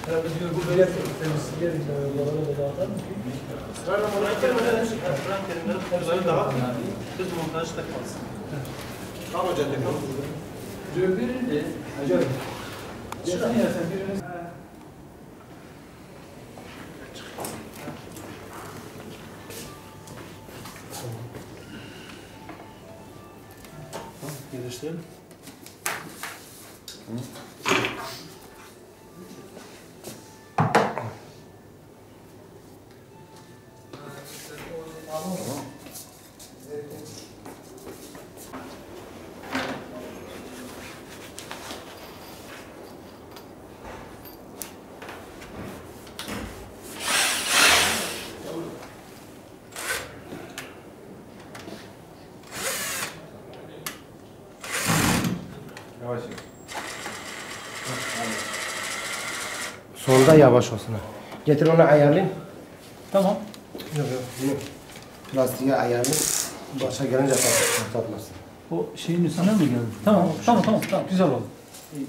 Herhalde diyor bu böyle temsilciler olarak da dağıtar mı? Sırayla montajları dağıtın. Biz montajı takmaz. Tamam hocam. Diyor verildi. Acayip. Geçen ya sen biriniz... Geliştirelim. Yavaş. Solda yavaş olsun. Getir onu ayarlayayım. Tamam. Yok bunu plastiğe ayarlayayım. Başa gelince patlatmasın. O şeyin üstüne mi geldi? Tamam, tamam, güzel oldu. İyi.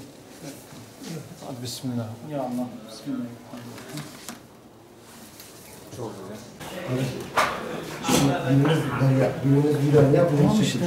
Hadi bismillah. Ya Allah, bismillah. Çok güzel. Büyüğünüz bir tane yap. Tamam işte.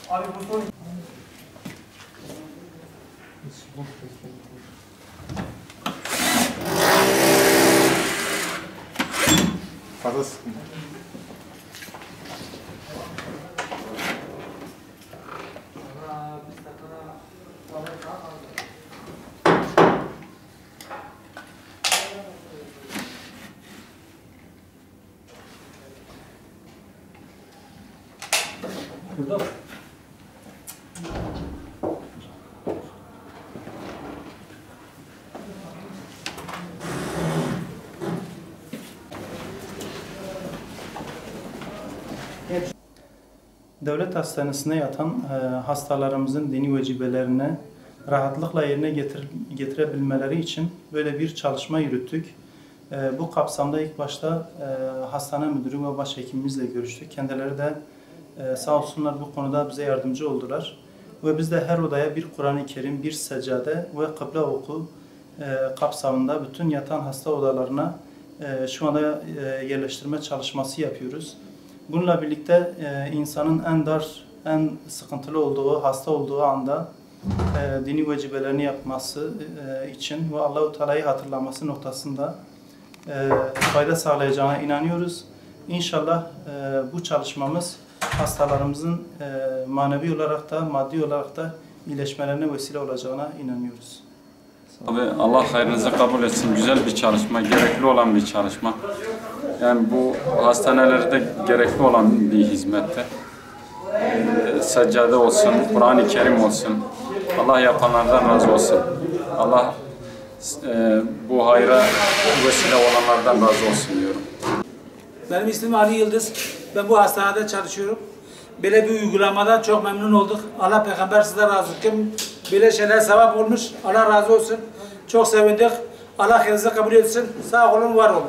Abi bu son... Fazla sıkıntı. Burada. Devlet hastanesine yatan hastalarımızın dini vecibelerini rahatlıkla yerine getirebilmeleri için böyle bir çalışma yürüttük. Bu kapsamda ilk başta hastane müdürü ve başhekimimizle görüştük. Kendileri de sağ olsunlar bu konuda bize yardımcı oldular. Ve biz de her odaya bir Kur'an-ı Kerim, bir seccade ve kıble oku kapsamında bütün yatan hasta odalarına şu anda yerleştirme çalışması yapıyoruz. Bununla birlikte insanın en dar, en sıkıntılı olduğu, hasta olduğu anda dini vecibelerini yapması için ve Allah-u Teala'yı hatırlaması noktasında fayda sağlayacağına inanıyoruz. İnşallah bu çalışmamız hastalarımızın manevi olarak da, maddi olarak da iyileşmelerine vesile olacağına inanıyoruz. Abi Allah hayrınızı kabul etsin. Güzel bir çalışma, gerekli olan bir çalışma. Yani bu hastanelerde gerekli olan bir hizmette. Seccade olsun, Kur'an-ı Kerim olsun. Allah yapanlardan razı olsun. Allah bu hayra vesile olanlardan razı olsun diyorum. Benim ismim Ali Yıldız. Ben bu hastanede çalışıyorum. Böyle bir uygulamadan çok memnun olduk. Allah peygamber size razı olsun. Böyle şeyler sevap olmuş. Allah razı olsun. Çok sevindik. Allah hayrınızı kabul etsin. Sağ olun, var olun.